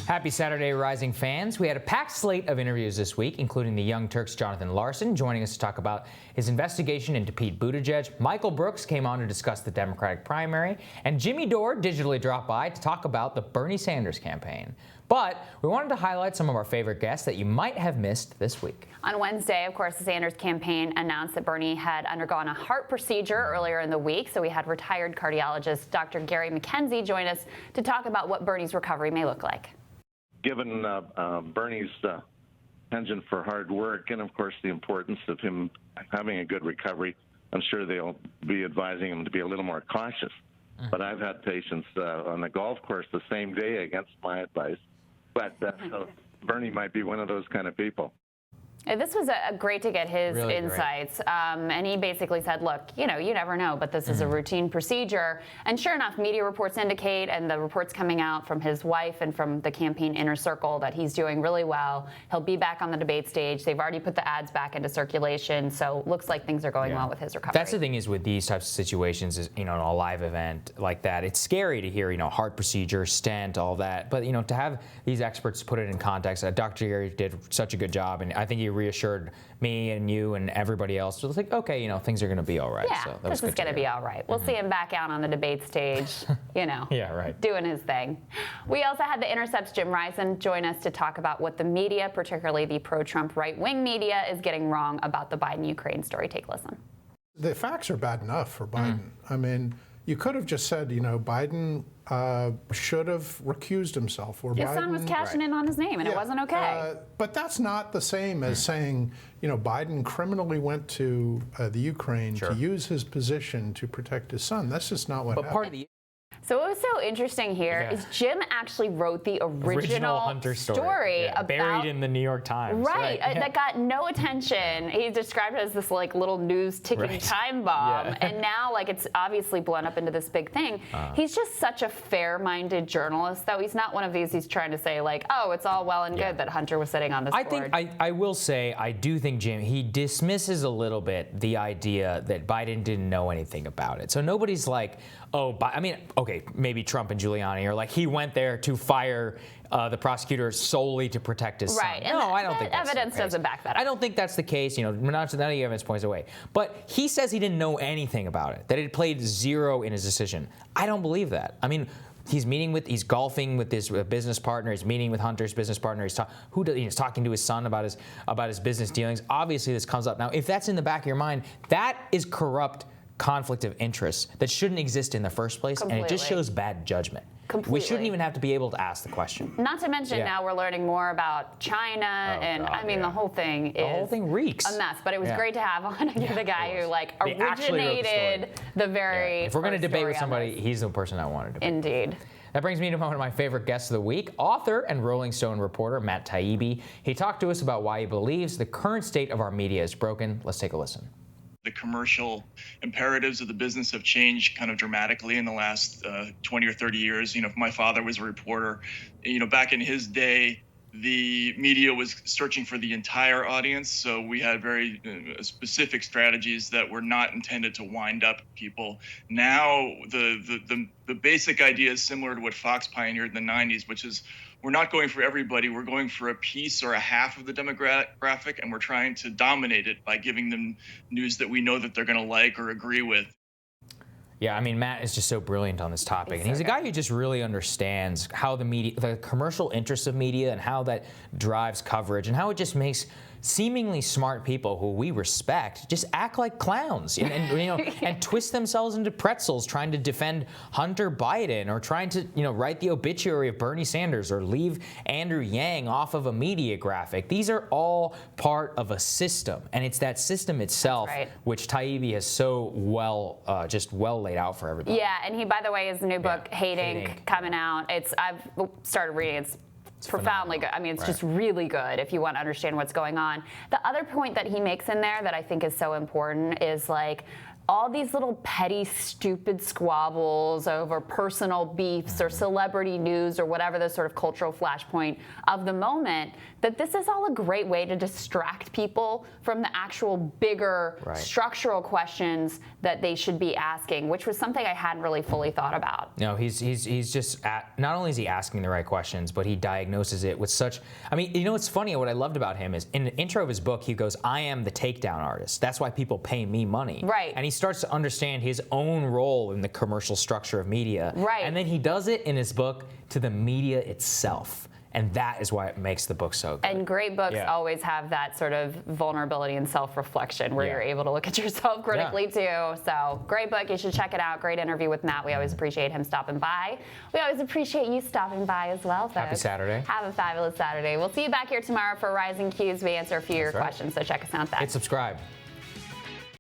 Happy Saturday, Rising fans. We had a packed slate of interviews this week, including the Young Turks' Jonathan Larson joining us to talk about his investigation into Pete Buttigieg. Michael Brooks came on to discuss the Democratic primary, and Jimmy Dore digitally dropped by to talk about the Bernie Sanders campaign. But we wanted to highlight some of our favorite guests that you might have missed this week. On Wednesday, of course, the Sanders campaign announced that Bernie had undergone a heart procedure earlier in the week, so we had retired cardiologist Dr. Gary McKenzie join us to talk about what Bernie's recovery may look like. Given Bernie's penchant for hard work and, of course, the importance of him having a good recovery, I'm sure they'll be advising him to be a little more cautious. But I've had patients on the golf course the same day against my advice. But so Bernie might be one of those kind of people. This was great to get his really insights. And he basically said, look, you never know, but this is a routine procedure. And sure enough, media reports indicate, and the reports coming out from his wife and from the campaign inner circle, that he's doing really well. He'll be back on the debate stage. They've already put the ads back into circulation. So looks like things are going well with his recovery. That's the thing is with these types of situations, is, in a live event like that, it's scary to hear, heart procedure, stent, all that. But, to have these experts put it in context, Dr. Gary did such a good job. And I think he reassured me and you and everybody else. So it's like, okay, things are going to be all right. Yeah, so this is going to be all right. We'll see him back out on the debate stage, yeah, right, doing his thing. We also had the Intercept's Jim Risen join us to talk about what the media, particularly the pro-Trump right-wing media, is getting wrong about the Biden-Ukraine story. Take a listen. The facts are bad enough for Biden. I mean, you could have just said, Biden should have recused himself. Or His Biden, son was cashing in on his name, and it wasn't okay. But that's not the same as saying, Biden criminally went to the Ukraine to use his position to protect his son. That's just not what happened. Part of the So what was so interesting here is Jim actually wrote the original Hunter story about, buried in the New York Times. Right, that got no attention. He described it as this little news ticking time bomb, and now it's obviously blown up into this big thing. He's just such a fair-minded journalist, though. He's not one of these. He's trying to say oh, it's all well and good that Hunter was sitting on this board. I will say, I do think Jim, he dismisses a little bit the idea that Biden didn't know anything about it. So nobody's like, okay, maybe Trump and Giuliani are like, he went there to fire the prosecutor solely to protect his son. Right. No, I don't think that's evidence the case. doesn't back that up. I don't think that's the case. None of the evidence points away. But he says he didn't know anything about it, that it played zero in his decision. I don't believe that. I mean, he's golfing with his business partner. He's meeting with Hunter's business partner. He's talking to his son about his business dealings. Obviously, this comes up now. If that's in the back of your mind, that is corrupt conflict of interest that shouldn't exist in the first place, and it just shows bad judgment. Completely. We shouldn't even have to be able to ask the question. Not to mention now we're learning more about China, the whole thing reeks. a mess. But it was great to have on the guy who originated the very. If we're going to debate with somebody, he's the person I wanted to debate. Indeed. That brings me to one of my favorite guests of the week, author and Rolling Stone reporter Matt Taibbi. He talked to us about why he believes the current state of our media is broken. Let's take a listen. The commercial imperatives of the business have changed kind of dramatically in the last 20 or 30 years. My father was a reporter. Back in his day, the media was searching for the entire audience. So we had very specific strategies that were not intended to wind up people. Now, the basic idea is similar to what Fox pioneered in the 90s, which is we're not going for everybody. We're going for a piece or a half of the demographic, and we're trying to dominate it by giving them news that we know that they're going to like or agree with. Yeah, Matt is just so brilliant on this topic. And he's a guy who just really understands how the commercial interests of media and how that drives coverage and how it just makes seemingly smart people who we respect just act like clowns and twist themselves into pretzels trying to defend Hunter Biden or trying to write the obituary of Bernie Sanders or leave Andrew Yang off of a media graphic. These are all part of a system, and it's that system itself which Taibbi has so well laid out for everybody. Yeah, and he, by the way, his new book Hate Inc. coming out. I've started reading. It's profoundly good. It's just really good if you want to understand what's going on. The other point that he makes in there that I think is so important is all these little petty, stupid squabbles over personal beefs or celebrity news or whatever the sort of cultural flashpoint of the moment, that this is all a great way to distract people from the actual bigger structural questions that they should be asking, which was something I hadn't really fully thought about. No, he's just, not only is he asking the right questions, but he diagnoses it with such, I mean, you know what's funny, what I loved about him is in the intro of his book, he goes, I am the takedown artist. That's why people pay me money. Right. And he starts to understand his own role in the commercial structure of media. Right. And then he does it in his book to the media itself. And that is why it makes the book so good. And great books always have that sort of vulnerability and self-reflection where you're able to look at yourself critically too. So great book. You should check it out. Great interview with Matt. We always appreciate him stopping by. We always appreciate you stopping by as well, folks. Happy Saturday. Have a fabulous Saturday. We'll see you back here tomorrow for Rising Q's. We answer a few of your questions, so check us out then. Hit subscribe.